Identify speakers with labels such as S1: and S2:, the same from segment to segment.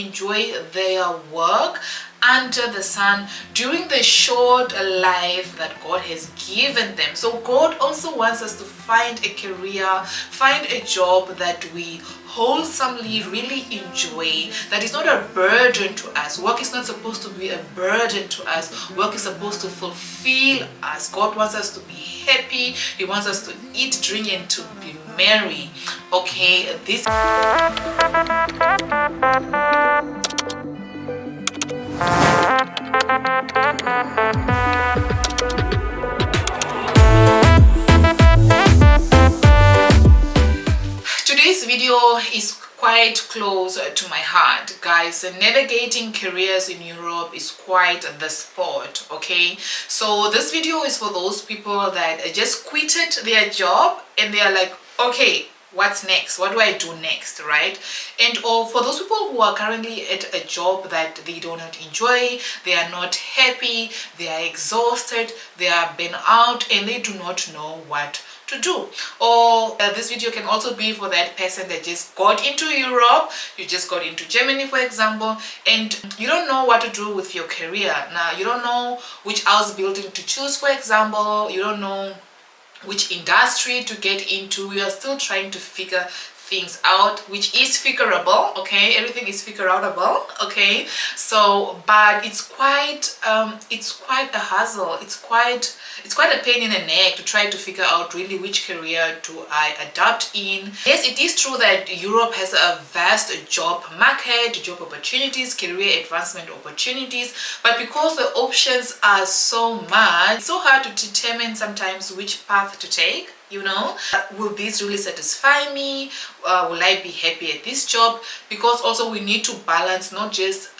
S1: enjoy their work under the sun during the short life that God has given them. So God also wants us to find a career, find a job that we wholesomely really enjoy, that is not a burden to us. Work is not supposed to be a burden to us. Work is supposed to fulfill us. God wants us to be happy. He wants us to eat, drink, and to be merry. Okay, this today's video is quite close to my heart, guys. Navigating careers in Europe is quite the sport. Okay, so this video is for those people that just quitted their job and they are like, okay, what's next? What do I do next, right? And or for those people who are currently at a job that they do not enjoy, they are not happy, they are exhausted, they are burnt out, and they do not know what to do. Or this video can also be for that person that just got into Europe. You just got into Germany, for example, and you don't know what to do with your career. Now you don't know which house building to choose, for example. You don't know which industry to get into. You are still trying to figure things out, which is figurable. Okay, everything is figure outable. Okay, so but it's quite a hassle. It's quite a pain in the neck to try to figure out really which career do I adapt in. Yes, it is true that Europe has a vast job market, job opportunities, career advancement opportunities, but because the options are so much, it's so hard to determine sometimes which path to take. You know, will this really satisfy me? Will I be happy at this job? Because also we need to balance not just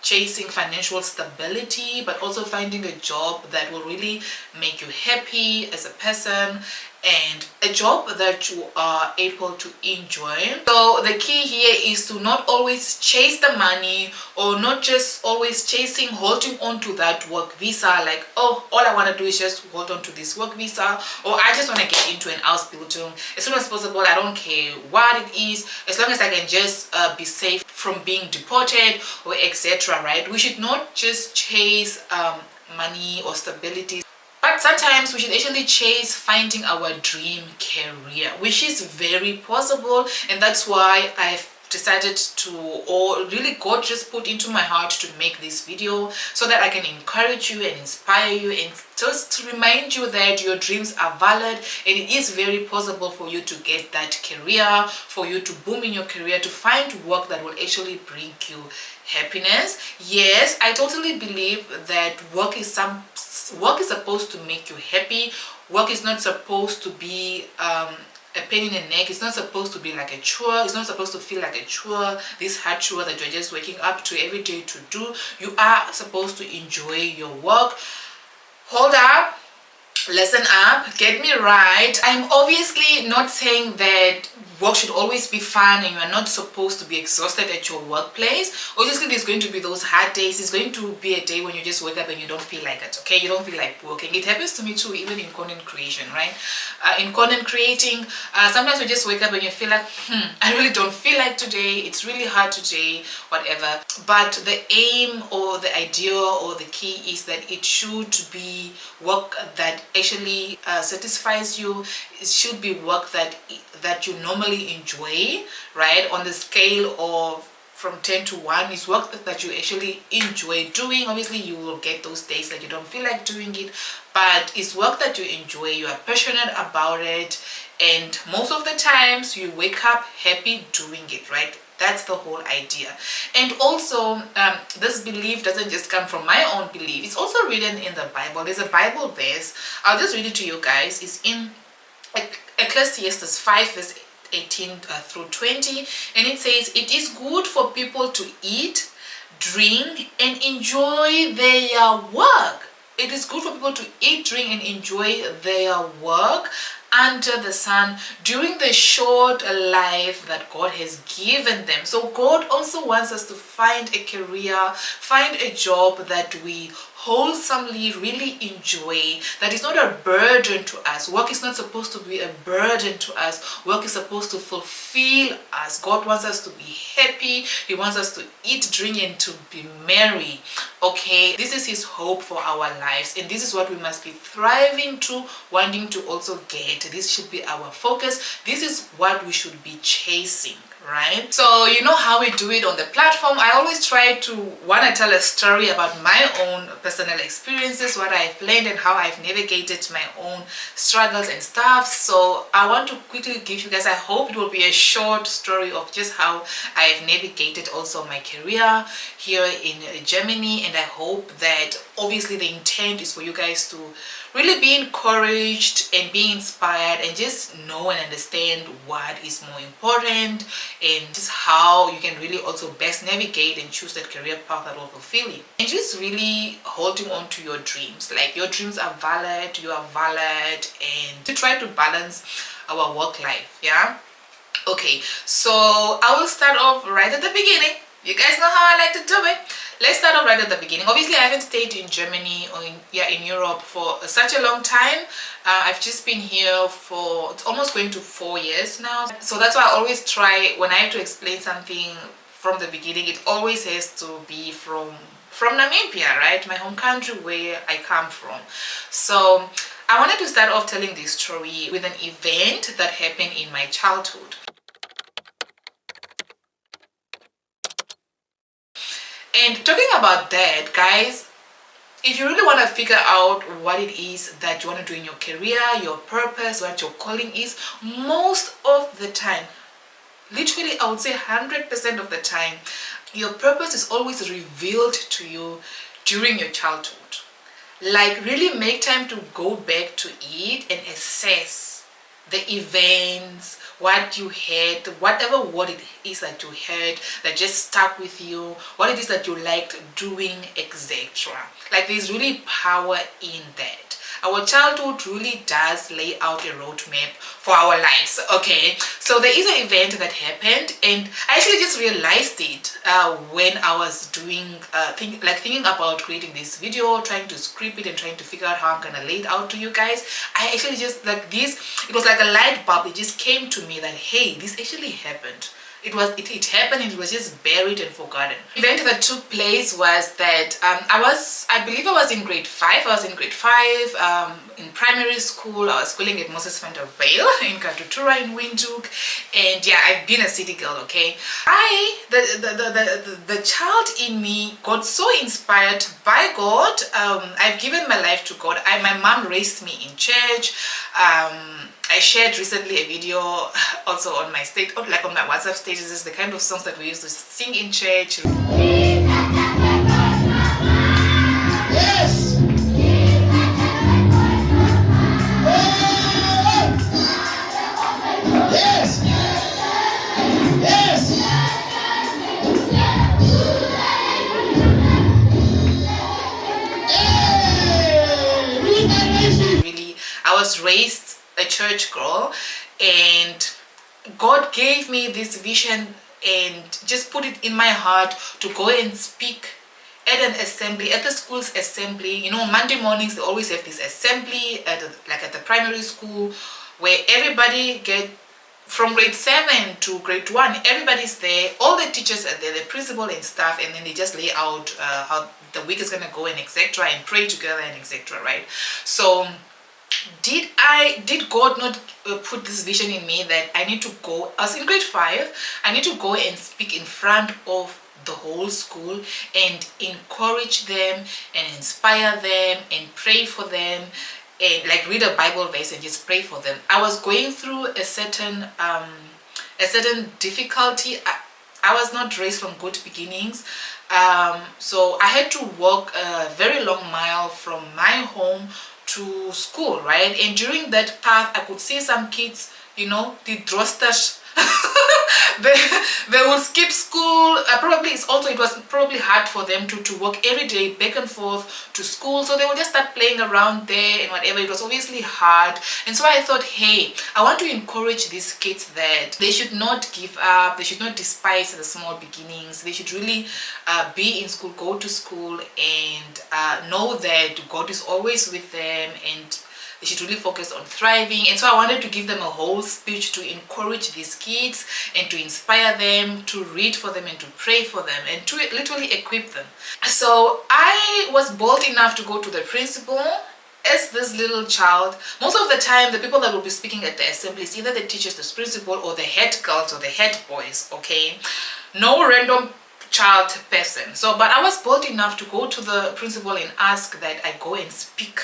S1: chasing financial stability, but also finding a job that will really make you happy as a person, and a job that you are able to enjoy. So the key here is to not always chase the money, or not just always holding on to that work visa, like, oh, all I want to do is just hold on to this work visa, or I just want to get into an house building as soon as possible. I don't care what it is, as long as I can just be safe from being deported or etc. Right? We should not just chase money or stability, but sometimes we should actually chase finding our dream career, which is very possible. And that's why I've decided to, or really God just put into my heart to make this video, so that I can encourage you and inspire you, and just to remind you that your dreams are valid, and it is very possible for you to get that career, for you to boom in your career, to find work that will actually bring you happiness. Yes, I totally believe that work is supposed to make you happy. Work is not supposed to be a pain in the neck. It's not supposed to be like a chore. It's not supposed to feel like a chore, this hard chore that you're just waking up to every day to do. You are supposed to enjoy your work. Hold up, listen up, get me right. I'm obviously not saying that work should always be fun and you are not supposed to be exhausted at your workplace. Obviously there's going to be those hard days. It's going to be a day when you just wake up and you don't feel like it. Okay, you don't feel like working. It happens to me too, even in content creation, right? In content creating, sometimes you just wake up and you feel like, I really don't feel like today, it's really hard today, whatever. But the aim or the idea or the key is that it should be work that actually satisfies you. It should be work that you normally enjoy, right? On the scale of from 10 to 1 is work that you actually enjoy doing. Obviously you will get those days that you don't feel like doing it, but it's work that you enjoy, you are passionate about it, and most of the times you wake up happy doing it, right? That's the whole idea. And also this belief doesn't just come from my own belief, it's also written in the Bible. There's a Bible verse, I'll just read it to you guys. It's in Ecclesiastes 5 verse 18 through 20, and it says, it is good for people to eat, drink, and enjoy their work. It is good for people to eat, drink, and enjoy their work under the sun during the short life that God has given them. So God also wants us to find a career, find a job that we wholesomely really enjoy, that is not a burden to us. Work is not supposed to be a burden to us. Work is supposed to fulfill us. God wants us to be happy. He wants us to eat, drink, and to be merry. Okay, this is his hope for our lives, and this is what we must be thriving to, wanting to also get. This should be our focus. This is what we should be chasing, right? So you know how we do it on the platform. I always try to want to tell a story about my own personal experiences, what I've learned and how I've navigated my own struggles and stuff. So I want to quickly give you guys, I hope it will be a short story of just how I've navigated also my career here in Germany, and I hope that obviously the intent is for you guys to really be encouraged and be inspired and just know and understand what is more important, and just how you can really also best navigate and choose that career path that will fulfill you. And just really holding on to your dreams. Like, your dreams are valid, you are valid, and to try to balance our work life. Yeah, okay, so I will start off right at the beginning. You guys know how I like to do it. Let's start off right at the beginning. Obviously, I haven't stayed in Germany or in Europe for such a long time. I've just been here for, it's almost going to 4 years now. So that's why I always try, when I have to explain something from the beginning, it always has to be from Namibia, right? My home country, where I come from. So I wanted to start off telling this story with an event that happened in my childhood. And talking about that, guys, if you really want to figure out what it is that you want to do in your career, your purpose, what your calling is, most of the time, literally I would say 100% of the time, your purpose is always revealed to you during your childhood. Like, really make time to go back to it and assess the events, what you had, whatever word it is that you heard that just stuck with you, what it is that you liked doing, etc. Like, there's really power in that. Our childhood really does lay out a roadmap for our lives. Okay, so there is an event that happened, and I actually just realized it when I was doing thinking about creating this video, trying to script it and trying to figure out how I'm gonna lay it out to you guys. I actually just, like, this, it was like a light bulb. It just came to me that, hey, this actually happened. It happened, and it was just buried and forgotten. The event that took place was that I believe I was in grade 5. I was in grade 5 in primary school. I was schooling at Moses van der Bijl in Katutura in Windhoek, and yeah, I've been a city girl. Okay, the child in me got so inspired by God. I've given my life to God. My mom raised me in church. I shared recently a video also on my on my WhatsApp statuses, the kind of songs that we used to sing in church. Yes. Yes. Yes. Really, I was raised a church girl, and God gave me this vision and just put it in my heart to go and speak at an assembly, at the school's assembly. You know, Monday mornings they always have this assembly at the primary school, where everybody from grade 7 to grade 1, everybody's there, all the teachers are there, the principal and staff, and then they just lay out how the week is gonna go and etc. and pray together and etc. right? So did God not put this vision in me that I need to go, I was in grade 5, I need to go and speak in front of the whole school and encourage them and inspire them and pray for them, and like read a Bible verse and just pray for them. I was going through a certain difficulty. I was not raised from good beginnings, so I had to walk a very long mile from my home to school, right? And during that path I could see some kids, you know, the drosters they they will skip school. It was probably hard for them to walk every day back and forth to school, so they will just start playing around there and whatever. It was obviously hard, and so I thought, hey, I want to encourage these kids that they should not give up, they should not despise the small beginnings. They should really be in school, go to school, and know that God is always with them, and they should really focus on thriving. And so I wanted to give them a whole speech to encourage these kids and to inspire them, to read for them and to pray for them and to literally equip them. So I was bold enough to go to the principal as this little child. Most of the time, the people that will be speaking at the assembly is either the teachers, the principal, or the head girls or the head boys, okay? No random child person. So, but I was bold enough to go to the principal and ask that I go and speak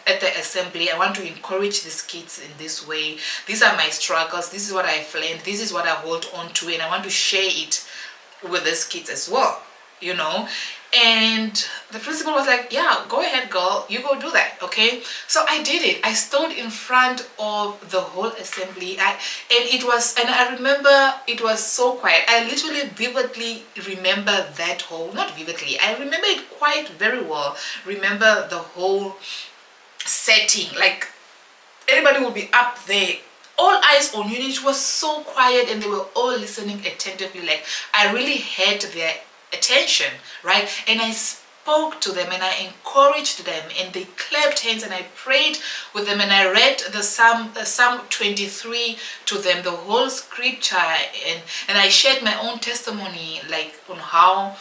S1: at the assembly. I want to encourage these kids in this way. These are my struggles. This is what I've learned. This is what I hold on to, and I want to share it with these kids as well, you know. And the principal was like, yeah, go ahead, girl, you go do that, okay? So I did it. I stood in front of the whole assembly, and I remember it was so quiet. I literally vividly remember that whole, not vividly, I remember it quite very well. Remember the whole setting, like everybody will be up there, all eyes on you. It was so quiet, and they were all listening attentively. Like I really had their attention, right? And I spoke to them and I encouraged them, and they clapped hands, and I prayed with them, and I read the Psalm 23 to them, the whole scripture, and I shared my own testimony, like on how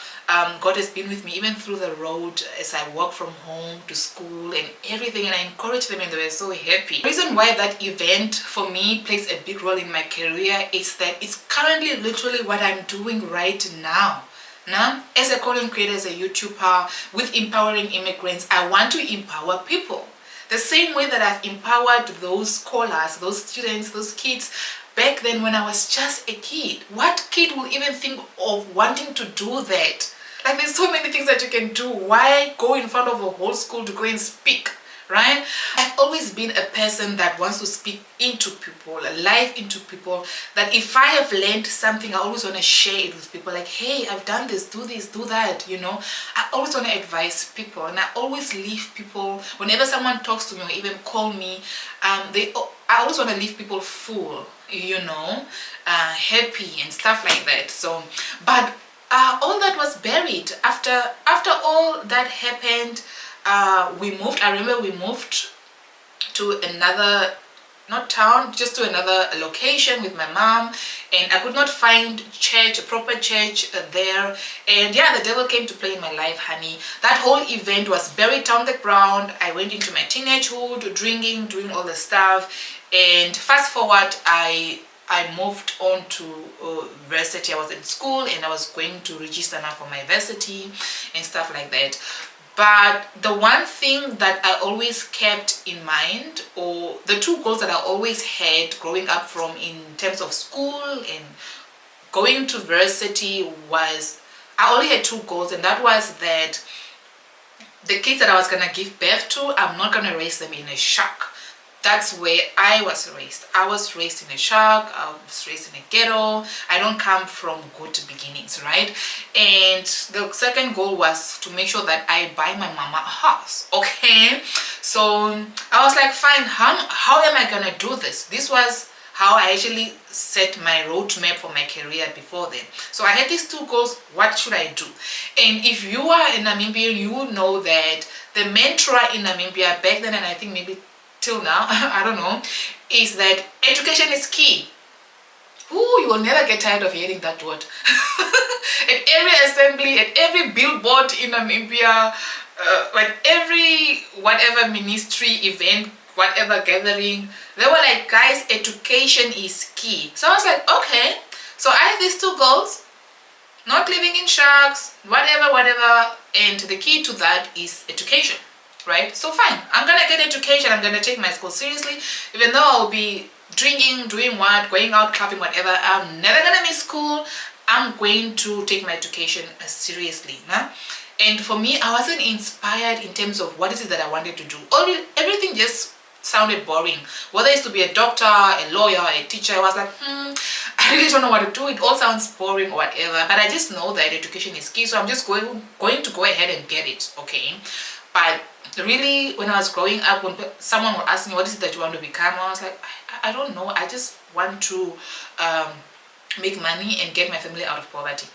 S1: God has been with me even through the road as I walk from home to school and everything, and I encouraged them, and they were so happy. The reason why that event for me plays a big role in my career is that it's currently literally what I'm doing right now. Now, as a content creator, as a YouTuber with Empowering Immigrants, I want to empower people. The same way that I've empowered those scholars, those students, those kids back then when I was just a kid. What kid will even think of wanting to do that? Like, there's so many things that you can do. Why go in front of a whole school to go and speak, right? I've always been a person that wants to speak into people, life into people, that if I have learned something, I always want to share it with people. Like, hey, I've done this, do that, you know. I always want to advise people, and I always leave people, whenever someone talks to me or even call me, I always want to leave people full, you know, happy and stuff like that. So, but all that was buried. After all that happened, we moved. I remember we moved to another, not town, just to another location with my mom, and I could not find church, a proper church there. And yeah, the devil came to play in my life, honey. That whole event was buried down the ground. I went into my teenagehood, drinking, doing all the stuff, and fast forward, I moved on to university. I was in school and I was going to register now for my university and stuff like that. But the one thing that I always kept in mind, or the two goals that I always had growing up from in terms of school and going to university, was I only had two goals, and that was that the kids that I was going to give birth to, I'm not going to raise them in a shack. That's where I was raised. I was raised in a shack. I was raised in a ghetto. I don't come from good beginnings, right? And the second goal was to make sure that I buy my mama a house, okay? So I was like, fine, how am I gonna do this? This was how I actually set my roadmap for my career before then. So I had these two goals. What should I do? And if you are in Namibia, you will know that the mantra in Namibia back then, and I think maybe till now, I don't know, is that education is key. Ooh, you will never get tired of hearing that word. At every assembly, at every billboard in Namibia, at every whatever ministry event, whatever gathering, they were like, guys, education is key. So I was like, okay. So I have these two goals: not living in shacks, whatever, and the key to that is education. Right? So fine, I'm gonna get education. I'm gonna take my school seriously, even though I'll be drinking, doing what, going out, clubbing, whatever. I'm never gonna miss school. I'm going to take my education seriously. Nah? And for me, I wasn't inspired in terms of what is it that I wanted to do. Everything just sounded boring. Whether it's to be a doctor, a lawyer, a teacher, I was like, I really don't know what to do. It all sounds boring or whatever. But I just know that education is key, so I'm just going to go ahead and get it, okay? But really, when I was growing up, when someone would ask me, what is it that you want to become? I was like, I don't know. I just want to make money and get my family out of poverty.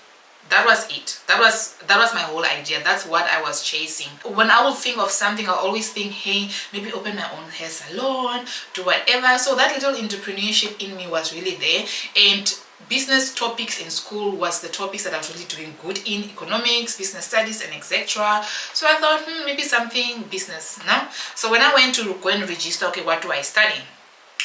S1: That was it. That was my whole idea. That's what I was chasing. When I would think of something, I always think, hey, maybe open my own hair salon, do whatever. So that little entrepreneurship in me was really there. And business topics in school was the topics that I was really doing good in: economics, business studies, and etc. So I thought, maybe something business, no? So when I went to go and register, okay, what do I study?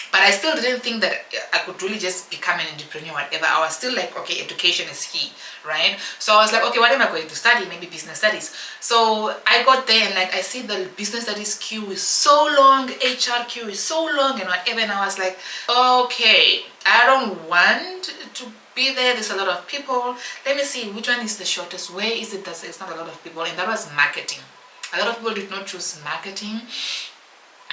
S1: But I still didn't think that I could really just become an entrepreneur, whatever. I was still like, okay, education is key, right? So I was like, okay, what am I going to study? Maybe business studies. So I got there and like I see the business studies queue is so long, HR queue is so long and whatever. And I was like, okay, I don't want to be there. There's a lot of people. Let me see which one is the shortest. Where is it that there's not a lot of people? And that was marketing. A lot of people did not choose marketing.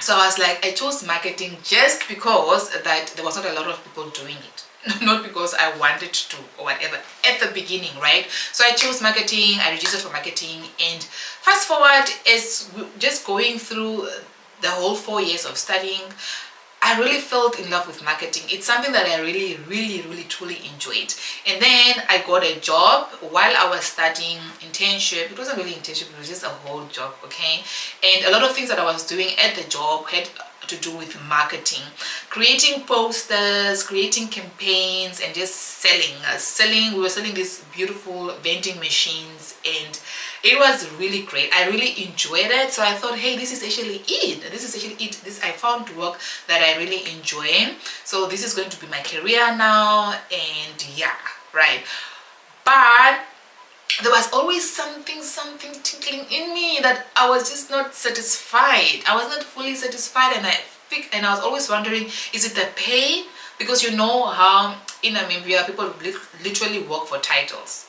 S1: So I was like, I chose marketing just because that there was not a lot of people doing it. Not because I wanted to or whatever at the beginning, right? So I chose marketing, I registered for marketing, and fast forward, as just going through the whole 4 years of studying, I really fell in love with marketing. It's something that I really, really, really, truly enjoyed. And then I got a job while I was studying, internship. It wasn't really internship, it was just a whole job, okay? And a lot of things that I was doing at the job had to do with marketing, creating posters, creating campaigns, and just selling. We were selling these beautiful vending machines, and it was really great. I really enjoyed it. So I thought, hey, this is actually it. This I found work that I really enjoy. So this is going to be my career now, and yeah, right. But there was always something tinkling in me that I was just not satisfied. I was not fully satisfied, and I was always wondering, is it the pay? Because you know how in Namibia people literally work for titles.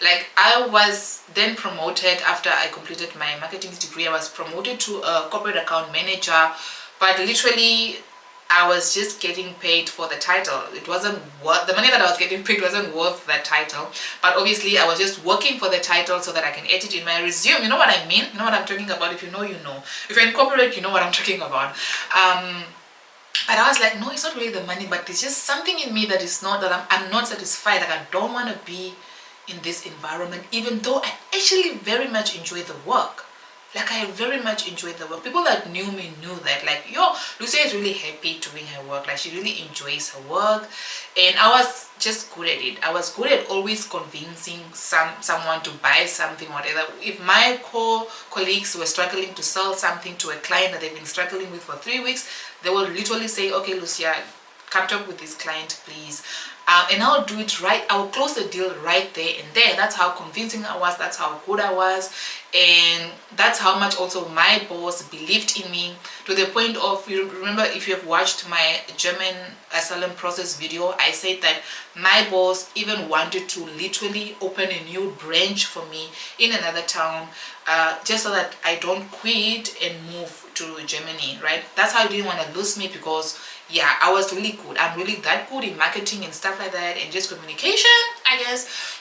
S1: Like, I was then promoted after I completed my marketing degree. I was promoted to a corporate account manager, but literally I was just getting paid for the title. It wasn't worth the money that I was getting paid, wasn't worth that title. But obviously I was just working for the title so that I can add it in my resume. You know what I mean? You know what I'm talking about? If you know, you know. If you're in corporate, you know what I'm talking about. But I was like, no, it's not really the money, but there's just something in me that is not, that I'm not satisfied. Like, I don't want to be in this environment, even though I actually very much enjoy the work. Like, I very much enjoyed the work. People that knew me knew that, like, yo, Lucia is really happy doing her work. Like, she really enjoys her work, and I was just good at it. I was good at always convincing someone to buy something, whatever. If my colleagues were struggling to sell something to a client that they've been struggling with for 3 weeks, they will literally say, okay, Lucia, come talk with this client, please. And I'll do it right. I'll close the deal right there and there. That's how convincing I was. That's how good I was. And that's how much also my boss believed in me, to the point of, you remember, if you have watched my German asylum process video, I said that my boss even wanted to literally open a new branch for me in another town, just so that I don't quit and move to Germany, right? That's how he didn't want to lose me, because yeah, I was really good. I'm really that good in marketing and stuff like that, and just communication, I guess.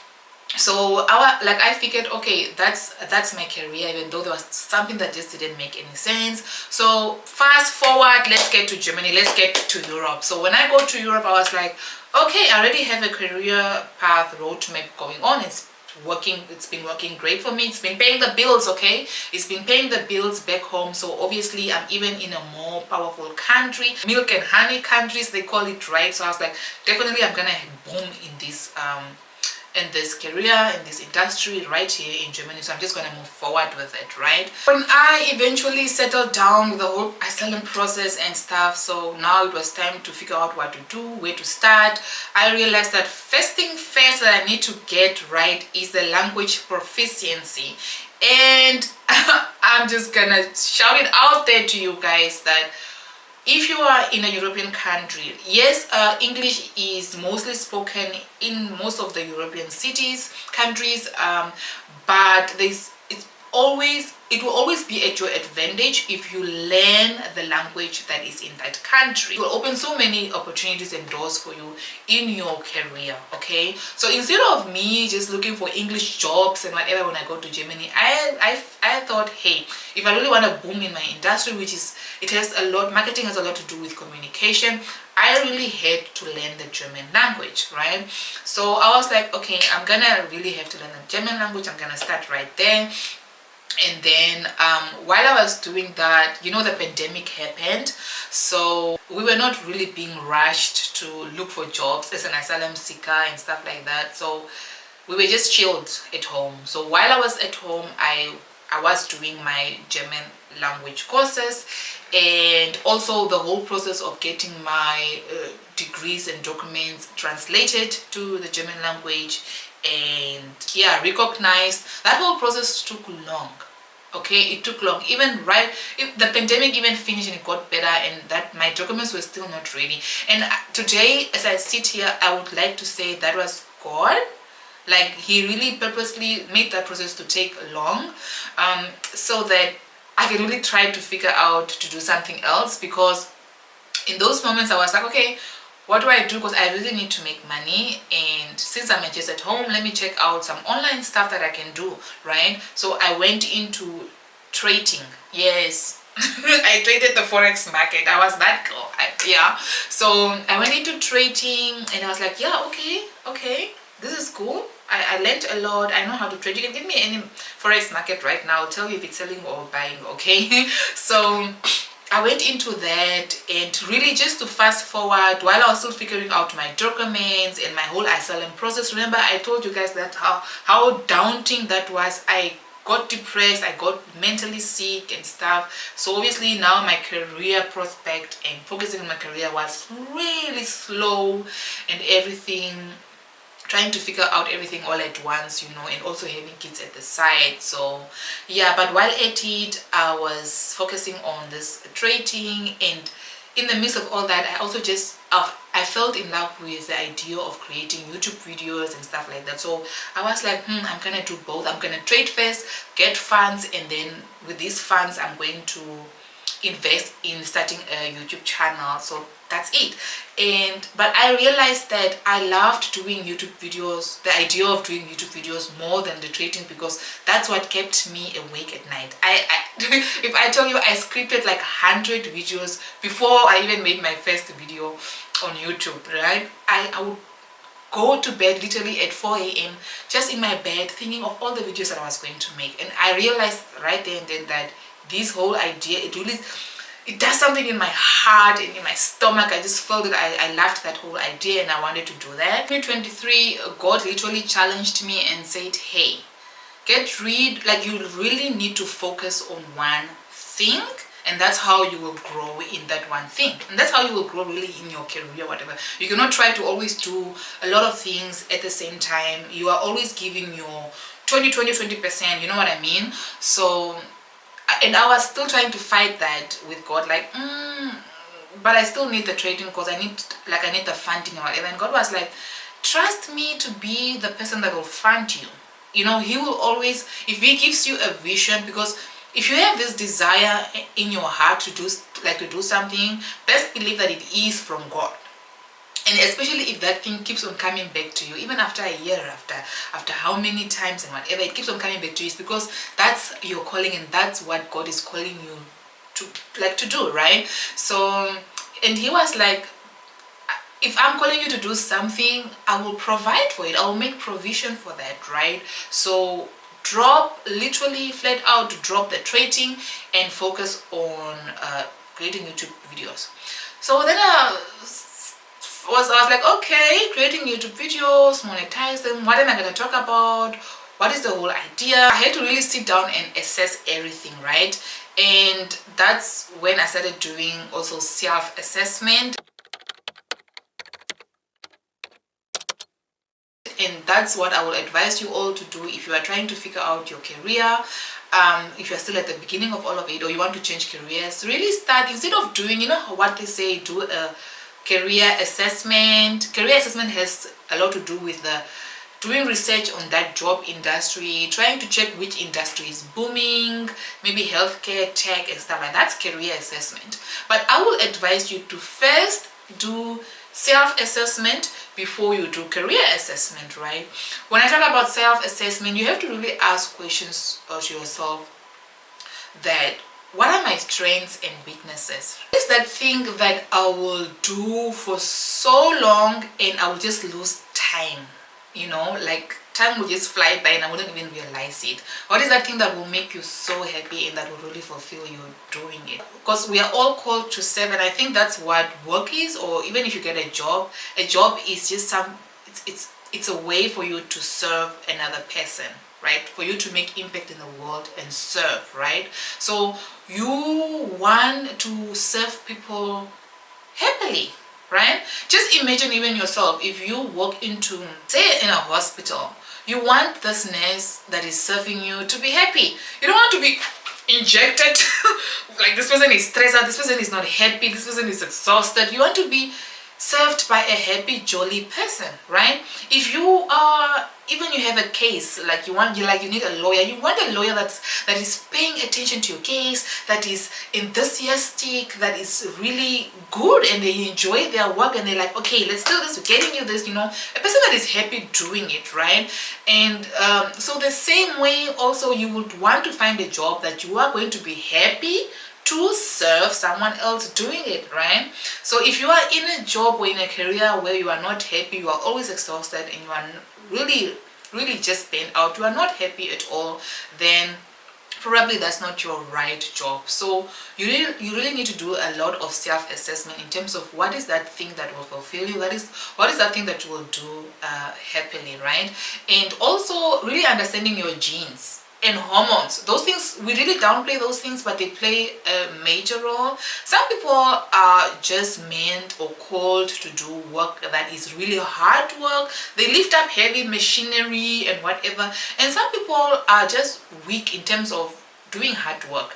S1: So I figured, okay, that's my career, even though there was something that just didn't make any sense. So fast forward, let's get to Germany, let's get to Europe. So when I go to Europe, I was like, okay, I already have a career path roadmap going on. It's been working great for me. It's been paying the bills, okay? It's been paying the bills back home. So obviously I'm even in a more powerful country, milk and honey countries, they call it, right? So I was like, definitely I'm gonna boom in this career, in this industry right here in Germany. So I'm just gonna move forward with it, right? When I eventually settled down with the whole asylum process and stuff, so now it was time to figure out what to do, where to start. I realized that first thing first that I need to get right is the language proficiency. And I'm just gonna shout it out there to you guys that if you are in a European country, yes, English is mostly spoken in most of the European countries, but it will always be at your advantage if you learn the language that is in that country. It will open so many opportunities and doors for you in your career. Okay, so instead of me just looking for English jobs and whatever when I go to Germany, I thought, hey, if I really want to boom in my industry, which is, it has a lot, marketing has a lot to do with communication, I really had to learn the German language, right? So I was like, okay, I'm gonna really have to learn the German language. I'm gonna start right there. And then while I was doing that, you know, the pandemic happened, so we were not really being rushed to look for jobs as an asylum seeker and stuff like that. So we were just chilled at home. So while I was at home, I was doing my German language courses, and also the whole process of getting my degrees and documents translated to the German language and, yeah, recognized. That whole process took long. Okay, it took long. Even right if the pandemic even finished and it got better, and that my documents were still not ready. And today, as I sit here, I would like to say that was God. Like, he really purposely made that process to take long, so that I can really try to figure out to do something else. Because in those moments I was like, okay, what do I do? Because I really need to make money, and since I'm just at home, let me check out some online stuff that I can do, right? So I went into trading. Yes. I traded the forex market. I was that girl. Yeah. So I went into trading, and I was like, yeah, okay, this is cool. I learned a lot. I know how to trade. You can give me any forex market right now. I'll tell you if it's selling or buying. Okay. So I went into that, and really just to fast forward, while I was still figuring out my documents and my whole asylum process. Remember, I told you guys that how daunting that was. I got depressed, I got mentally sick and stuff. So obviously now my career prospect and focusing on my career was really slow, and everything, trying to figure out everything all at once, you know, and also having kids at the side. So yeah, but while at it, I was focusing on this trading, and in the midst of all that, I also just I felt in love with the idea of creating YouTube videos and stuff like that. So I was like, I'm gonna do both. I'm gonna trade first, get funds, and then with these funds I'm going to invest in starting a YouTube channel. So that's it. But I realized that I loved doing YouTube videos, the idea of doing YouTube videos, more than the trading, because that's what kept me awake at night. If I tell you, I scripted like 100 videos before I even made my first video on YouTube, right? I would go to bed literally at 4 a.m. just in my bed, thinking of all the videos that I was going to make. And I realized right there and then that this whole idea, it does something in my heart and in my stomach. I just felt that I loved that whole idea, and I wanted to do that. 2023, God literally challenged me and said, hey, like, you really need to focus on one thing, and that's how you will grow in that one thing, and that's how you will grow really in your career, whatever. You cannot try to always do a lot of things at the same time. You are always giving your 20%, you know what I mean? So, and I was still trying to fight that with God, like, but I still need the trading, because I need the funding or whatever. And God was like, trust me to be the person that will fund you. You know, he will always, if he gives you a vision, because if you have this desire in your heart to do something, best believe that it is from God. And especially if that thing keeps on coming back to you, even after a year, after how many times and whatever, it keeps on coming back to you, it's because that's your calling, and that's what God is calling you to do, right? So, and he was like, if I'm calling you to do something, I will provide for it. I will make provision for that, right? So literally flat out, drop the trading and focus on creating YouTube videos. So then I was like, okay, creating YouTube videos, monetize them, what am I going to talk about, what is the whole idea? I had to really sit down and assess everything, right? And that's when I started doing also self-assessment. And that's what I will advise you all to do if you are trying to figure out your career. If you're still at the beginning of all of it, or you want to change careers, really start, instead of doing, you know what they say, do a career assessment. Career assessment has a lot to do with the doing research on that job industry, trying to check which industry is booming, maybe healthcare, tech, and stuff like that. That's career assessment. But I will advise you to first do self-assessment before you do career assessment, right? When I talk about self-assessment, you have to really ask questions to yourself that what are my strengths and weaknesses? What is that thing that I will do for so long and I will just lose time? Like time will just fly by and I wouldn't even realize it. What is that thing that will make you so happy and that will really fulfill you doing it? Because we are all called to serve, and I think that's what work is. Or even if you get a job is just it's a way for you to serve another person, right? For you to make impact in the world and serve, right? So you want to serve people happily, right? Just imagine even yourself, if you walk into, say, in a hospital, you want this nurse that is serving you to be happy. You don't want to be injected like this person is stressed out, this person is not happy, this person is exhausted. You want to be served by a happy, jolly person, right? If you are, even you have a case, like you need a lawyer, you want a lawyer that is paying attention to your case, that is enthusiastic, that is really good, and they enjoy their work, and they're like, okay, let's do this, we're getting you this, a person that is happy doing it, right? And so the same way also, you would want to find a job that you are going to be happy to serve someone else doing it, right? So if you are in a job or in a career where you are not happy, you are always exhausted, and you are really just burnt out, you are not happy at all, then probably that's not your right job. So you really need to do a lot of self-assessment in terms of what is that thing that will fulfill you, what is that thing that you will do happily, right? And also really understanding your genes and hormones. Those things, we really downplay those things, but they play a major role. Some people are just meant or called to do work that is really hard work. They lift up heavy machinery and whatever, and some people are just weak in terms of doing hard work,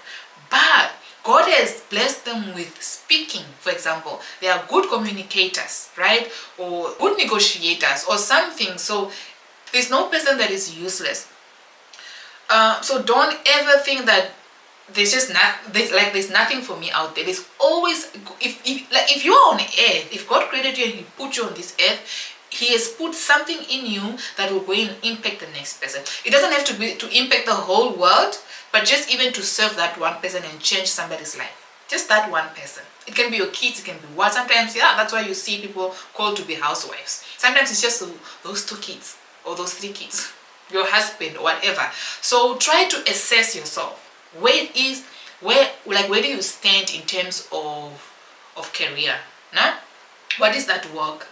S1: but God has blessed them with speaking. For example, they are good communicators, right? Or good negotiators or something. So there's no person that is useless. So don't ever think that there's nothing for me out there. There's always, if you are on earth, if God created you and He put you on this earth, He has put something in you that will go and impact the next person. It doesn't have to be to impact the whole world, but just even to serve that one person and change somebody's life. Just that one person. It can be your kids, it can be what. Sometimes, yeah, that's why you see people called to be housewives. Sometimes it's just those 2 kids or those 3 kids, your husband or whatever. So try to assess yourself. Where do you stand in terms of career? Nah? What is that work?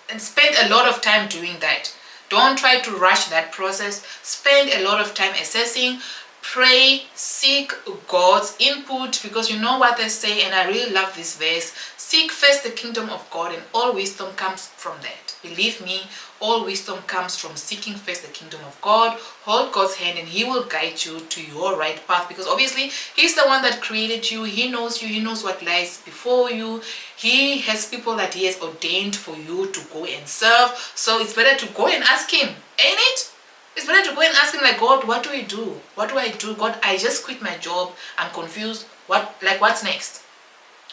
S1: And spend a lot of time doing that. Don't try to rush that process. Spend a lot of time assessing. Pray, seek God's input, because you know what they say, and I really love this verse: seek first the kingdom of God, and all wisdom comes from that. Believe me, all wisdom comes from seeking first the kingdom of God. Hold God's hand and He will guide you to your right path, because obviously He's the one that created you. He knows you. He knows what lies before you. He has people that He has ordained for you to go and serve. So it's better to go and ask Him, ain't it? It's better to go and ask Him, like, God, what do I do? What do I do? God, I just quit my job. I'm confused. What's next?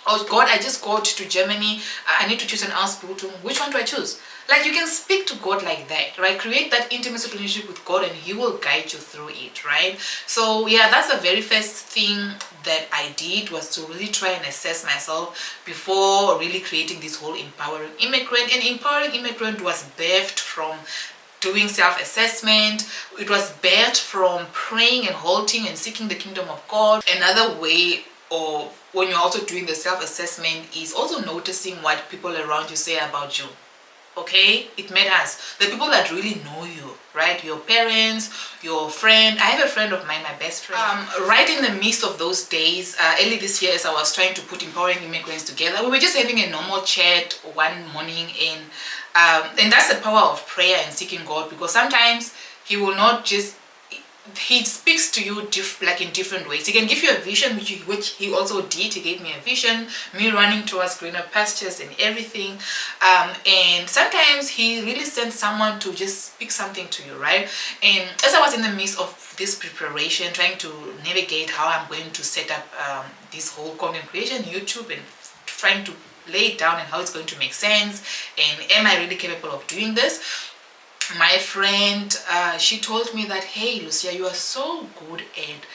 S1: Oh God, I just got to Germany. I need to choose an Ausbildung. Which one do I choose? Like, you can speak to God like that, right? Create that intimate relationship with God, and He will guide you through it, right? So yeah, that's the very first thing that I did, was to really try and assess myself before really creating this whole Empowering Immigrant. And Empowering Immigrant was birthed from doing self-assessment. It was birthed from praying and halting and seeking the kingdom of God. Another way of, when you're also doing the self-assessment, is also noticing what people around you say about you. Okay, it matters. The people that really know you, right? Your parents, your friend. I have a friend of mine, my best friend. Right in the midst of those days, early this year, as I was trying to put Empowering Immigrants together, we were just having a normal chat one morning, and that's the power of prayer and seeking God, because sometimes He will not just he speaks to you like in different ways. He can give you a vision, which he also did. He gave me a vision, me running towards greener pastures and everything. And sometimes he really sends someone to just speak something to you, right? And as I was in the midst of this preparation, trying to navigate how I'm going to set up this whole content creation, YouTube, and trying to lay it down and how it's going to make sense, and am I really capable of doing this, my friend, she told me that, hey Lucia, you are so good at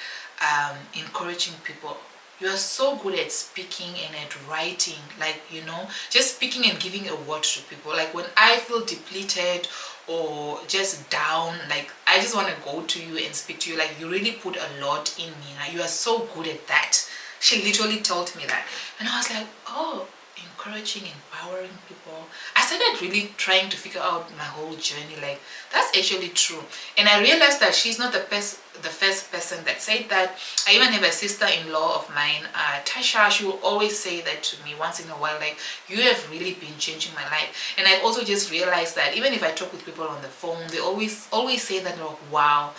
S1: encouraging people. You are so good at speaking and at writing, like, you know, just speaking and giving a word to people. Like when I feel depleted or just down, like I just want to go to you and speak to you. Like you really put a lot in me. Like, you are so good at that. She literally told me that, and I was like, oh, encouraging, empowering people. I started really trying to figure out my whole journey, like that's actually true. And I realized that she's not the first person that said that. I even have a sister-in-law of mine, Tasha. She will always say that to me once in a while, like, you have really been changing my life. And I've also just realized that even if I talk with people on the phone, they always say that, like, wow,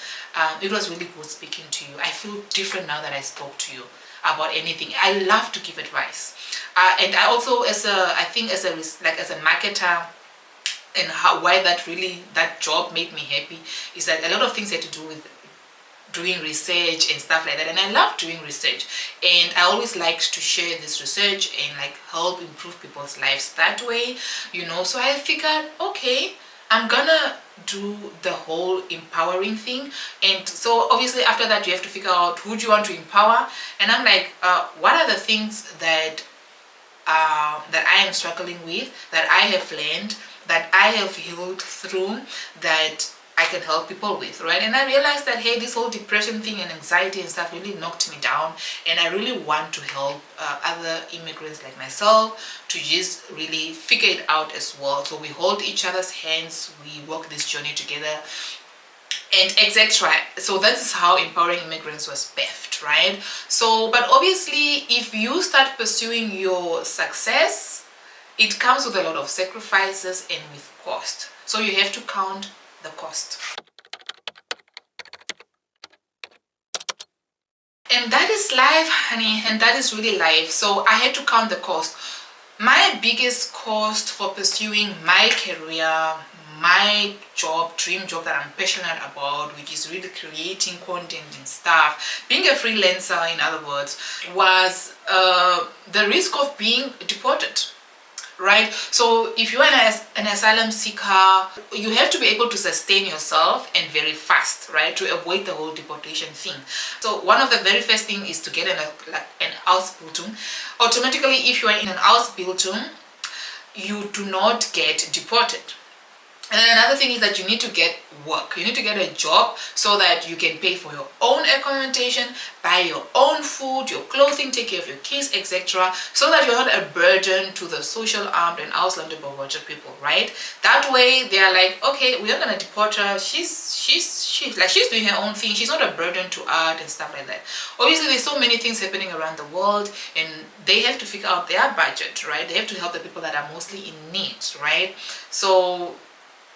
S1: it was really good speaking to you. I feel different now that I spoke to you about anything. I love to give advice, and I also, as a marketer, and why that job made me happy is that a lot of things had to do with doing research and stuff like that, and I love doing research, and I always liked to share this research and like help improve people's lives that way, you know. So I figured, okay, I'm gonna do the whole empowering thing. And so obviously after that you have to figure out who do you want to empower, and I'm like, what are the things that I am struggling with, that I have learned, that I have healed through, that I can help people with, right? And I realized that, hey, this whole depression thing and anxiety and stuff really knocked me down, and I really want to help other immigrants like myself to just really figure it out as well. So we hold each other's hands, we walk this journey together, and etc. So that is how Empowering Immigrants was birthed, right? So, but obviously if you start pursuing your success, it comes with a lot of sacrifices and with cost. So you have to count the cost. And that is life, honey, and that is really life. So I had to count the cost. My biggest cost for pursuing my career, my dream job that I'm passionate about, which is really creating content and stuff, being a freelancer in other words, was the risk of being deported. Right? So if you're an asylum seeker, you have to be able to sustain yourself and very fast, right, to avoid the whole deportation thing. So one of the very first thing is to get an Ausbildung. Automatically, if you are in an Ausbildung, you do not get deported. And then another thing is that you need to get work. You need to get a job so that you can pay for your own accommodation, buy your own food, your clothing, take care of your kids, etc. So that you're not a burden to the social armed and Auslanderbewohner people, right? That way they are like, okay, we're not gonna deport her. She's doing her own thing. She's not a burden to art and stuff like that. Obviously, there's so many things happening around the world, and they have to figure out their budget, right? They have to help the people that are mostly in need, right? So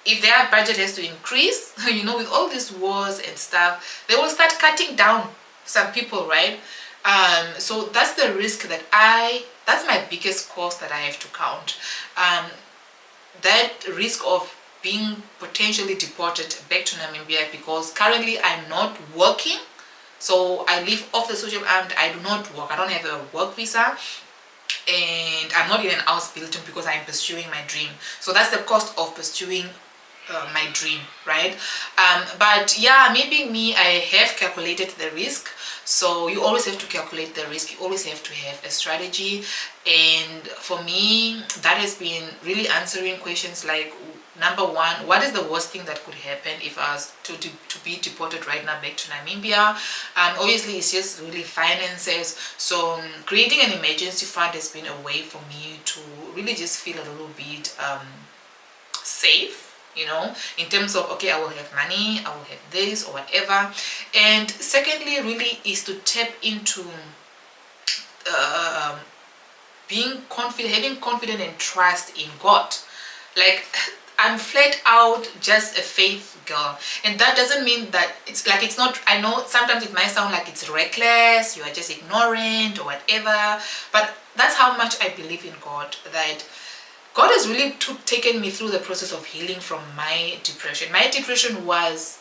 S1: if their budget has to increase, you know, with all these wars and stuff, they will start cutting down some people, right? So that's the risk that's my biggest cost that I have to count. That risk of being potentially deported back to Namibia, because currently I'm not working. So I live off the social armed. I do not work. I don't have a work visa. And I'm not in an Ausbildung because I'm pursuing my dream. So that's the cost of pursuing my dream, right? But yeah, maybe me, I have calculated the risk. So you always have to calculate the risk. You always have to have a strategy. And for me, that has been really answering questions like, number one, what is the worst thing that could happen if I was to be deported right now back to Namibia? Obviously, it's just really finances. So creating an emergency fund has been a way for me to really just feel a little bit safe, you know, in terms of, okay, I will have money, I will have this or whatever. And secondly, really is to tap into being confident, having confidence and trust in God. Like, I'm flat out just a faith girl, and that doesn't mean that it's like, it's not, I know sometimes it might sound like it's reckless, you are just ignorant or whatever, but that's how much I believe in God, that God has really taken me through the process of healing from my depression. My depression was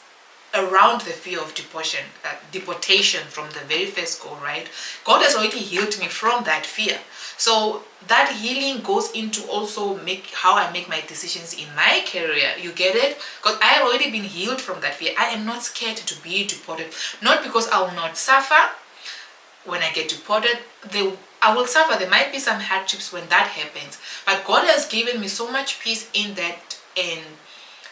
S1: around the fear of deportation from the very first go, right? God has already healed me from that fear. So that healing goes into also how I make my decisions in my career. You get it? Because I have already been healed from that fear. I am not scared to be deported. Not because I will not suffer when I get deported. I will suffer. There might be some hardships when that happens. But God has given me so much peace in that, and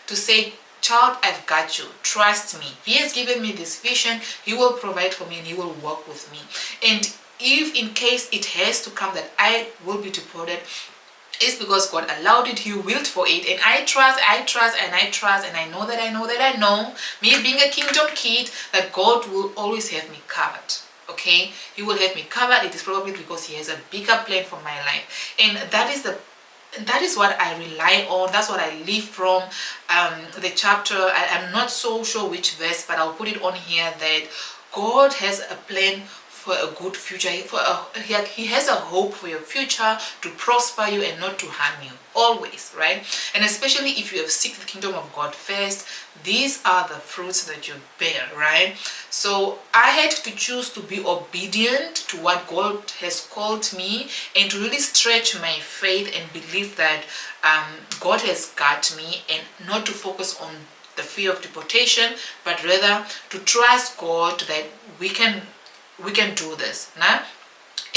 S1: to say, child, I've got you, trust me. He has given me this vision, he will provide for me, and he will work with me. And if in case it has to come that I will be deported, it's because God allowed it, he willed for it, and I trust, and I know, me being a kingdom kid, that God will always have me covered. Okay, he will have me covered. It is probably because he has a bigger plan for my life, and that is what I rely on. That's what I live from. The chapter, I'm not so sure which verse, but I'll put it on here, that God has a plan for a good future. He has a hope for your future, to prosper you and not to harm you always, right? And especially if you have seek the kingdom of God first, these are the fruits that you bear, right? So I had to choose to be obedient to what God has called me, and to really stretch my faith and believe that God has got me, and not to focus on the fear of deportation, but rather to trust God that we can do this. Nah?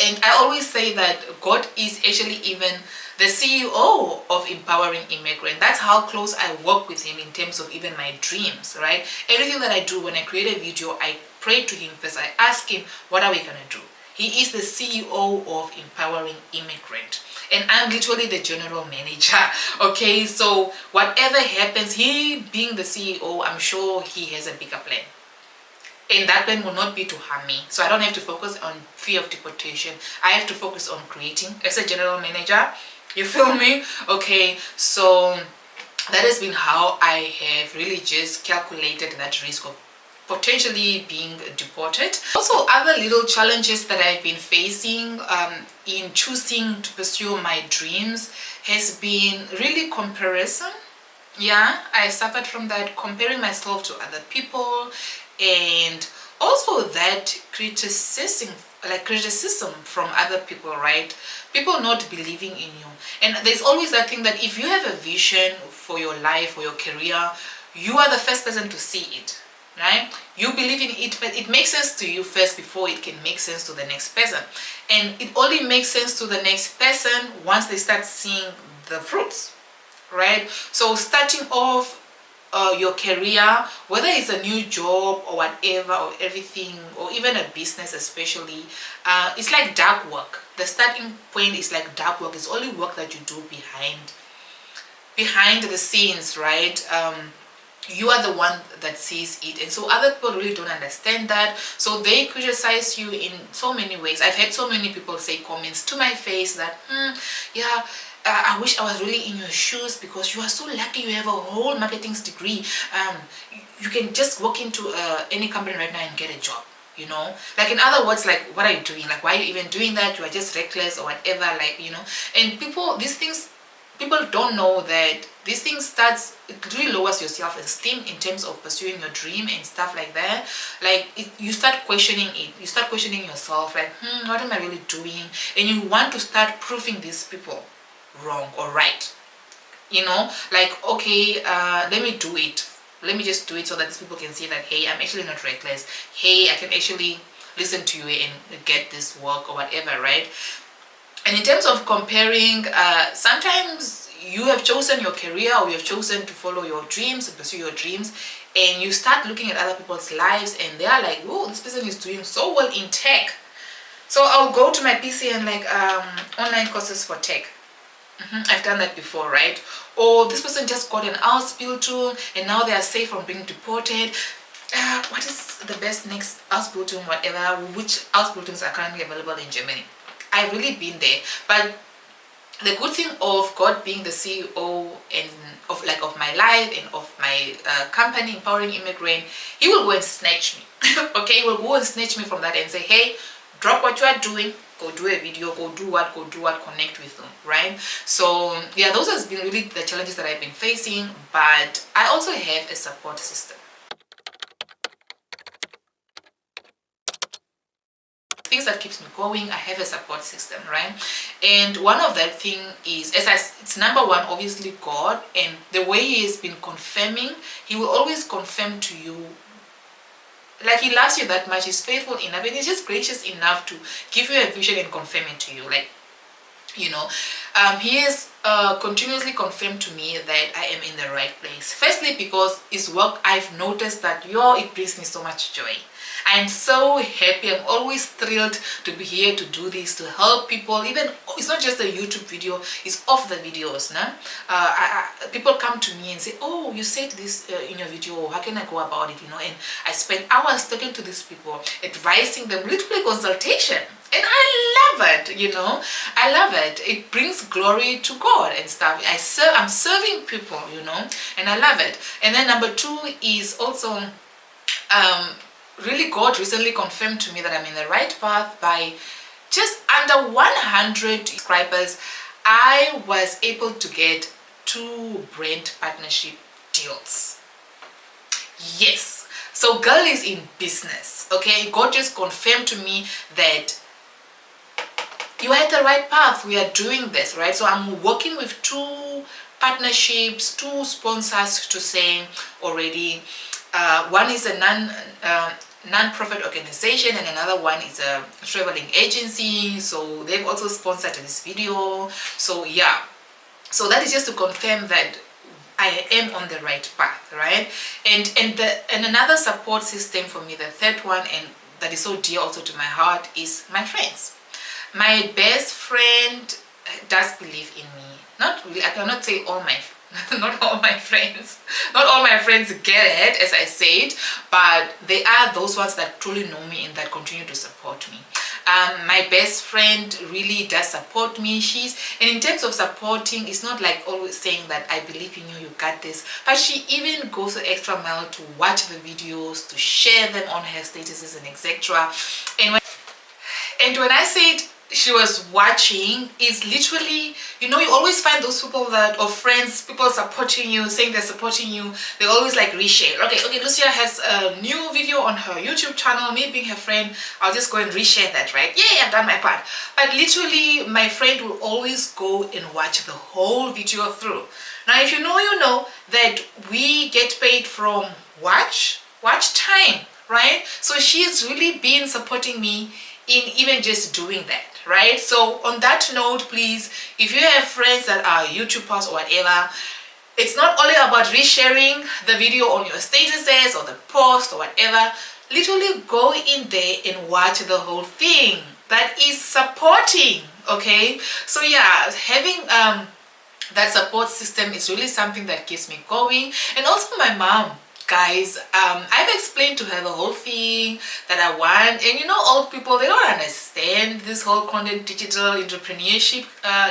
S1: And I always say that God is actually even the CEO of Empowering Immigrant. That's how close I work with him in terms of even my dreams, right? Everything that I do, when I create a video, I pray to him first. I ask him, what are we going to do? He is the CEO of Empowering Immigrant, and I'm literally the general manager. Okay, so whatever happens, he being the CEO, I'm sure he has a bigger plan. And that plan will not be to harm me. So I don't have to focus on fear of deportation. I have to focus on creating as a general manager. You feel me? Okay, so that has been how I have really just calculated that risk of potentially being deported. Also, other little challenges that I've been facing in choosing to pursue my dreams has been really comparison. Yeah, I suffered from that, comparing myself to other people, and also that criticism from other people, right? People not believing in you. And there's always that thing that if you have a vision for your life or your career, you are the first person to see it, right? You believe in it, but it makes sense to you first before it can make sense to the next person. And it only makes sense to the next person once they start seeing the fruits, right? So starting off your career, whether it's a new job or whatever, or everything, or even a business especially, it's like dark work. The starting point is like dark work. It's only work that you do behind the scenes, right? You are the one that sees it, and so other people really don't understand that, so they criticize you in so many ways. I've had so many people say comments to my face that yeah, I wish I was really in your shoes, because you are so lucky, you have a whole marketing degree. You can just walk into any company right now and get a job, you know. Like, in other words, like, what are you doing? Like, why are you even doing that? You are just reckless or whatever, like, you know. And people don't know that these things it really lowers your self-esteem in terms of pursuing your dream and stuff like that. Like, you start questioning it. You start questioning yourself, like, what am I really doing? And you want to start proving these people wrong or right, you know. Like, okay, let me do it. Let me just do it so that these people can see that, hey, I'm actually not reckless. Hey, I can actually listen to you and get this work or whatever, right? And in terms of comparing, sometimes you have chosen your career, or you have chosen to follow your dreams and pursue your dreams, and you start looking at other people's lives, and they are like, oh, this person is doing so well in tech. So I'll go to my PC and like online courses for tech. I've done that before, right? Or this person just got an Ausbildung and now they are safe from being deported. What is the best next Ausbildung, whatever, which Ausbildungs are currently available in Germany? I've really been there, but the good thing of God being the CEO and of my life and of my company, Empowering Immigrant, He will go and snatch me. Okay, He will go and snatch me from that and say, hey, drop what you are doing, go do a video, go do what, connect with them, right? So yeah, those has been really the challenges that I've been facing, but I also have a support system. Things that keeps me going, I have a support system, right? And one of that thing is, it's number one, obviously God, and the way He has been confirming, He will always confirm to you, like He loves you that much, He's faithful enough, and He's just gracious enough to give you a vision and confirm it to you. Like, you know, He has continuously confirmed to me that I am in the right place. Firstly, because His work, I've noticed that it brings me so much joy. I'm so happy. I'm always thrilled to be here to do this, to help people. Even it's not just a YouTube video, it's off the videos. Nah? People come to me and say, oh, you said this in your video, how can I go about it? And I spend hours talking to these people, advising them, literally consultation. And I love it, I love it. It brings glory to God and stuff. I'm serving people, and I love it. And then number two is also really God recently confirmed to me that I'm in the right path. By just under 100 subscribers, I was able to get 2 brand partnership deals. Yes, so girl is in business. Okay, God just confirmed to me that you are at the right path. We are doing this, right? So I'm working with 2 partnerships, 2 sponsors to say already. One is a non-profit organization, and another one is a traveling agency. So they've also sponsored this video. So yeah, so that is just to confirm that I am on the right path, right? And another support system for me, the third one, and that is so dear also to my heart, is my friends. My best friend does believe in me. Not really, I cannot say all my not all my friends get it, as I said, but they are those ones that truly know me and that continue to support me. My best friend really does support me. And in terms of supporting, it's not like always saying that I believe in you, you got this, but she even goes the extra mile to watch the videos, to share them on her statuses and etc. And when I said she was watching, is literally, you always find those people or friends, people supporting you, saying they're supporting you, they always like reshare. Okay, Lucia has a new video on her YouTube channel, me being her friend, I'll just go and reshare that, right? Yeah, I've done my part. But literally, my friend will always go and watch the whole video through. Now, if you know that we get paid from watch time, right? So she's really been supporting me in even just doing that, right? So on that note, please, if you have friends that are YouTubers or whatever, it's not only about resharing the video on your statuses or the post or whatever. Literally go in there and watch the whole thing. That is supporting, okay? So yeah, having that support system is really something that keeps me going. And also my mom, guys, I've explained to her the whole thing that I want, and old people, they don't understand this whole content digital entrepreneurship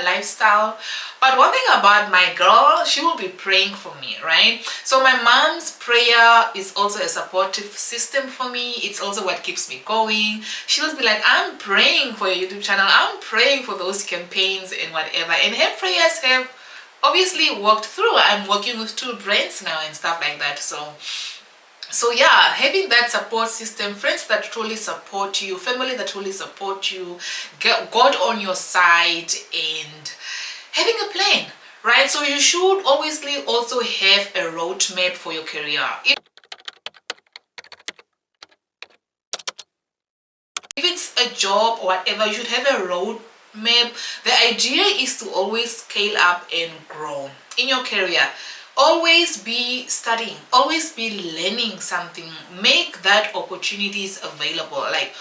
S1: lifestyle. But one thing about my girl, she will be praying for me, right? So my mom's prayer is also a supportive system for me. It's also what keeps me going. She'll be like, I'm praying for your YouTube channel, I'm praying for those campaigns and whatever, and her prayers have obviously worked through. I'm working with 2 brands now and stuff like that. So yeah, having that support system, friends that truly support you, family that truly support you, God on your side, and having a plan, right? So you should obviously also have a roadmap for your career. If it's a job or whatever, you should have a roadmap. The idea is to always scale up and grow in your career. Always be studying, always be learning something. Make that opportunities available. Like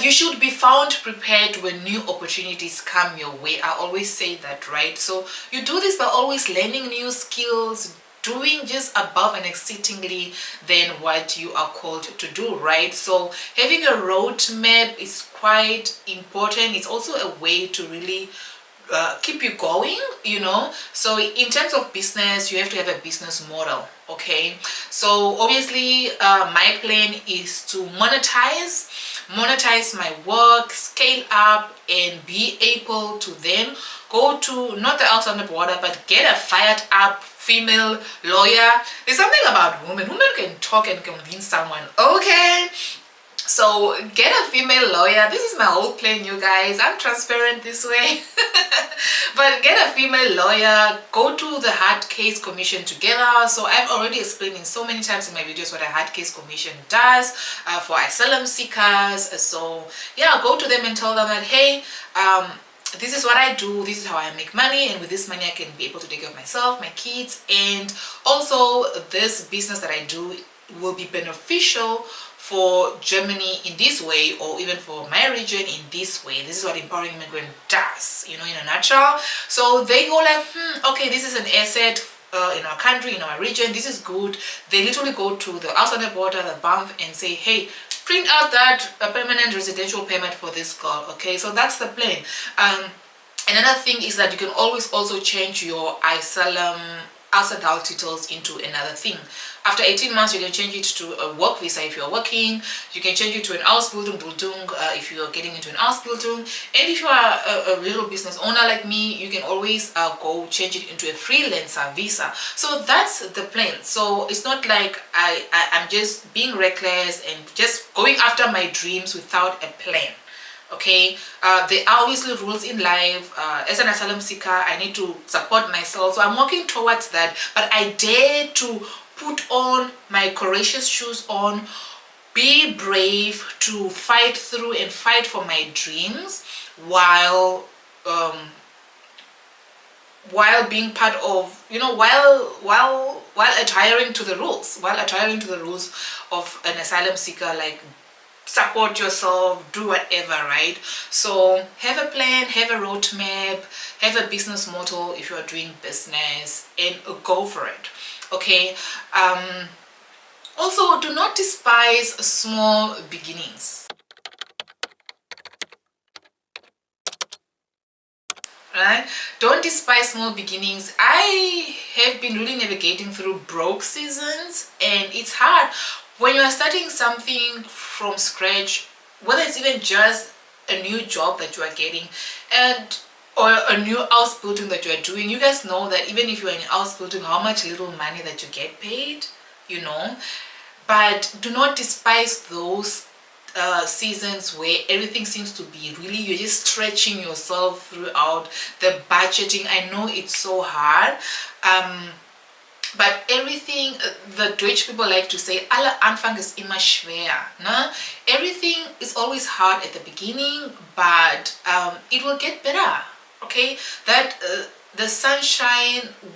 S1: you should be found prepared when new opportunities come your way. I always say that, right? So you do this by always learning new skills, doing just above and exceedingly than what you are called to do, right? So having a roadmap is quite important. It's also a way to really keep you going, you know. So in terms of business, you have to have a business model. Okay, so obviously my plan is to monetize my work, scale up, and be able to then go to not the outside the border, but get a fired up female lawyer. There's something about women can talk and convince someone. Okay, so get a female lawyer. This is my whole plan, you guys. I'm transparent this way. But get a female lawyer, go to the hard case commission together. So I've already explained in so many times in my videos what a hard case commission does for asylum seekers. So yeah, go to them and tell them that, hey, this is what I do, this is how I make money, and with this money I can be able to take care of myself, my kids, and also this business that I do will be beneficial for Germany in this way, or even for my region in this way. This is what empowering immigrant does, you know, in a nutshell. So they go like, okay, this is an asset in our country, in our region, this is good. They literally go to the outside the border, the bank, and say, hey, print out that permanent residential permit for this girl. Okay, so that's the plan. Another thing is that you can always also change your asylum outside titles into another thing. After 18 months, you can change it to a work visa if you're working. You can change it to an Ausbildung if you're getting into an Ausbildung. And if you are a little business owner like me, you can always go change it into a freelancer visa. So that's the plan. So it's not like I'm just being reckless and just going after my dreams without a plan. Okay, there are obviously rules in life. As an asylum seeker, I need to support myself, so I'm working towards that. But I dare to put on my courageous shoes on, be brave to fight through and fight for my dreams while being part of, you know, while adhering to the rules of an asylum seeker, like support yourself, do whatever, right? So have a plan, have a roadmap, have a business model if you are doing business, and go for it. Okay, also do not despise small beginnings. Right, don't despise small beginnings. I have been really navigating through broke seasons, and it's hard when you are starting something from scratch, whether it's even just a new job that you are getting or a new house building that you are doing. You guys know that even if you are in a house building, how much little money that you get paid, you know. But do not despise those seasons where everything seems to be really, you're just stretching yourself throughout the budgeting. I know it's so hard, but everything, the Deutsch people like to say, aller Anfang ist immer schwer. No? Everything is always hard at the beginning, but it will get better. Okay, that the sun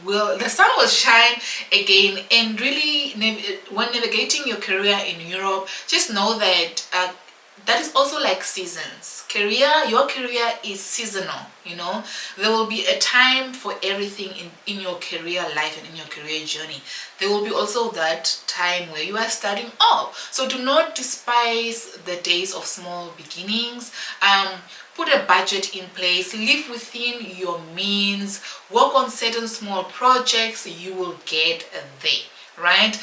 S1: will shine again. And really, when navigating your career in Europe, just know that that is also like seasons. Your career is seasonal, you know. There will be a time for everything in your career life and in your career journey. There will be also that time where you are starting off. So do not despise the days of small beginnings. Put a budget in place, live within your means, work on certain small projects, you will get there, right?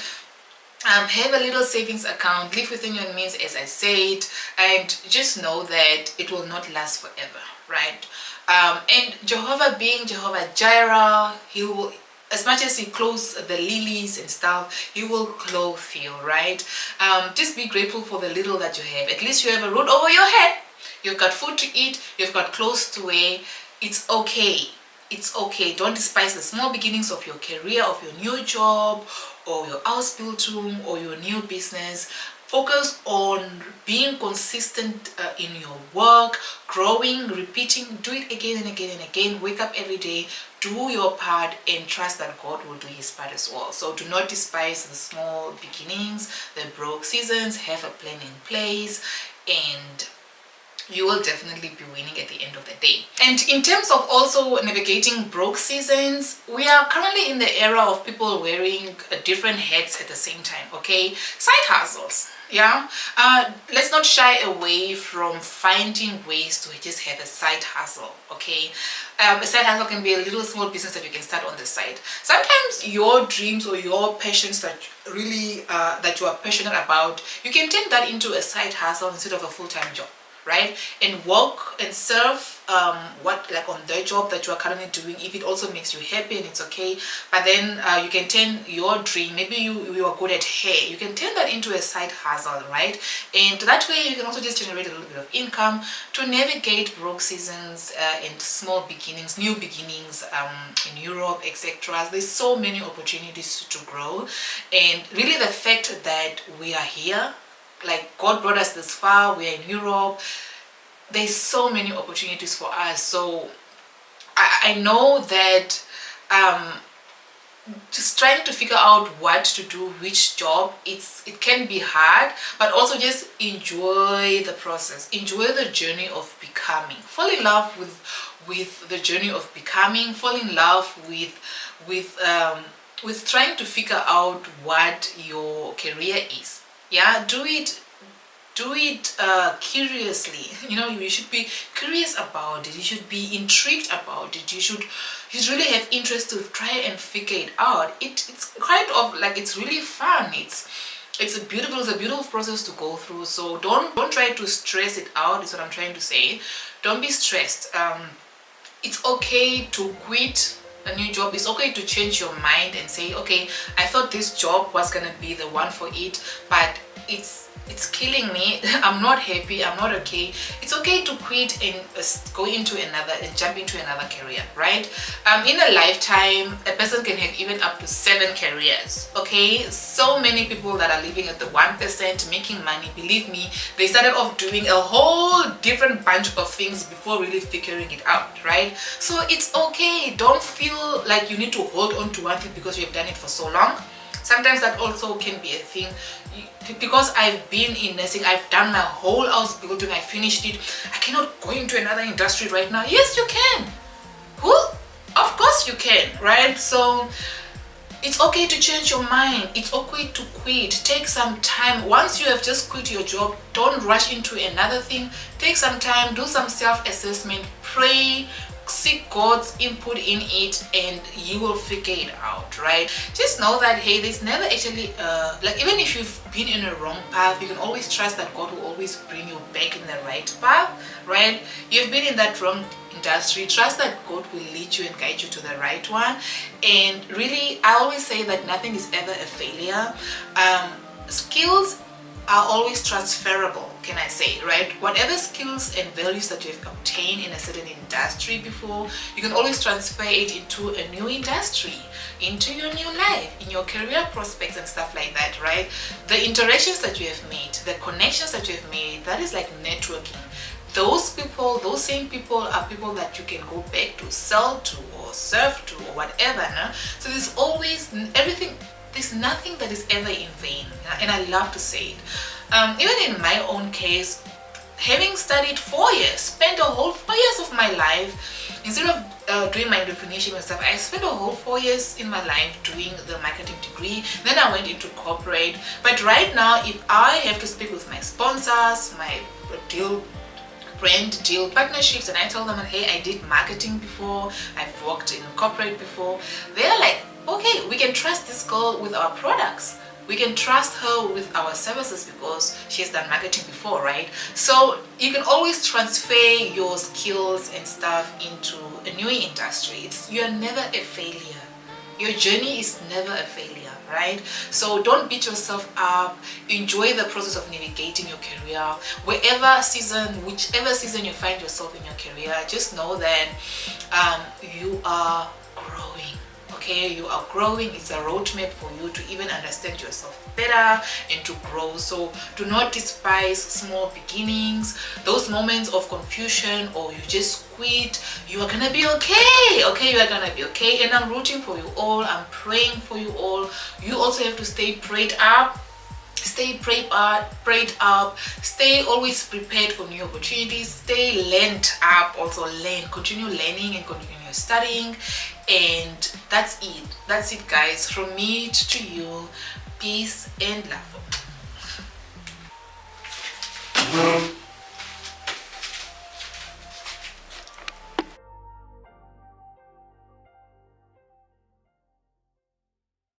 S1: Have a little savings account, live within your means, as I said, and just know that it will not last forever, right? And Jehovah, being Jehovah Jireh, he will, as much as he clothes the lilies and stuff, he will clothe you, right? Just be grateful for the little that you have. At least you have a roof over your head, you've got food to eat, you've got clothes to wear. It's okay. It's okay. Don't despise the small beginnings of your career, of your new job, or your Ausbildung, or your new business. Focus on being consistent in your work, growing, repeating, do it again and again and again. Wake up every day, do your part, and trust that God will do his part as well. So do not despise the small beginnings, the broke seasons. Have a plan in place, and you will definitely be winning at the end of the day. And in terms of also navigating broke seasons, we are currently in the era of people wearing different hats at the same time. Okay, side hustles. Yeah, let's not shy away from finding ways to just have a side hustle. Okay, A side hustle can be a little small business that you can start on the side. Sometimes your dreams or your passions that really that you are passionate about, you can turn that into a side hustle instead of a full-time job, right? And work and serve like on the job that you are currently doing, if it also makes you happy and it's okay. But then you can turn your dream, maybe you are good at hair, you can turn that into a side hustle, right? And that way you can also just generate a little bit of income to navigate broke seasons and small beginnings, new beginnings in Europe, etc. There's so many opportunities to grow, and really the fact that we are here, like God brought us this far, we're in Europe, there's so many opportunities for us. So I know that just trying to figure out what to do, which job, it can be hard, but also just enjoy the process, enjoy the journey of becoming, fall in love with the journey of becoming, fall in love with trying to figure out what your career is. Yeah, do it curiously. You should be curious about it, you should be intrigued about it, you should really have interest to try and figure it out. It's kind of like, it's really fun, it's a beautiful process to go through. So don't try to stress it out, is what I'm trying to say. Don't be stressed. It's okay to quit a new job. It's okay to change your mind and say, okay, I thought this job was gonna be the one for it, but it's killing me. I'm not happy, I'm not okay. It's okay to quit and go into another and jump into another career, right? In a lifetime, a person can have even up to 7 careers. Okay, so many people that are living at the 1% making money, believe me, they started off doing a whole different bunch of things before really figuring it out, right? So it's okay. Don't feel like you need to hold on to one thing because you have done it for so long. Sometimes that also can be a thing. Because I've been in nursing, I've done my whole house building, I finished it, I cannot go into another industry right now. Yes, you can. Well, of course you can, right? So it's okay to change your mind, it's okay to quit. Take some time. Once you have just quit your job, don't rush into another thing. Take some time, do some self-assessment, pray, seek God's input in it, and you will figure it out, right? Just know that, hey, there's never actually like, even if you've been in a wrong path, you can always trust that God will always bring you back in the right path, right? You've been in that wrong industry, trust that God will lead you and guide you to the right one. And really, I always say that nothing is ever a failure. Skills are always transferable, can I say, right? Whatever skills and values that you've obtained in a certain industry before, you can always transfer it into a new industry, into your new life, in your career prospects and stuff like that, right? The interactions that you have made, the connections that you have made, that is like networking. Those people, those same people are people that you can go back to, sell to, or serve to, or whatever, no? So there's always everything. There's nothing that is ever in vain, and I love to say it. Even in my own case, having studied 4 years, spent a whole 4 years of my life, instead of doing my entrepreneurship and stuff, I spent a whole 4 years in my life doing the marketing degree. Then I went into corporate. But right now, if I have to speak with my sponsors, my brand deal partnerships, and I tell them, hey, I did marketing before, I've worked in corporate before, they're like, okay, we can trust this girl with our products, we can trust her with our services because she has done marketing before, right? So you can always transfer your skills and stuff into a new industry. You're never a failure. Your journey is never a failure, right? So don't beat yourself up. Enjoy the process of navigating your career. Whichever season you find yourself in your career, just know that you are growing. Okay, you are growing. It's a roadmap for you to even understand yourself better and to grow. So do not despise small beginnings, those moments of confusion, or you just quit. You are gonna be okay. Okay, you are gonna be okay, and I'm rooting for you all. I'm praying for you all. You also have to stay prayed up. Stay prayed up, stay always prepared for new opportunities, stay learned up, also continue learning and continue studying. And that's it guys, from me to you. Peace and love.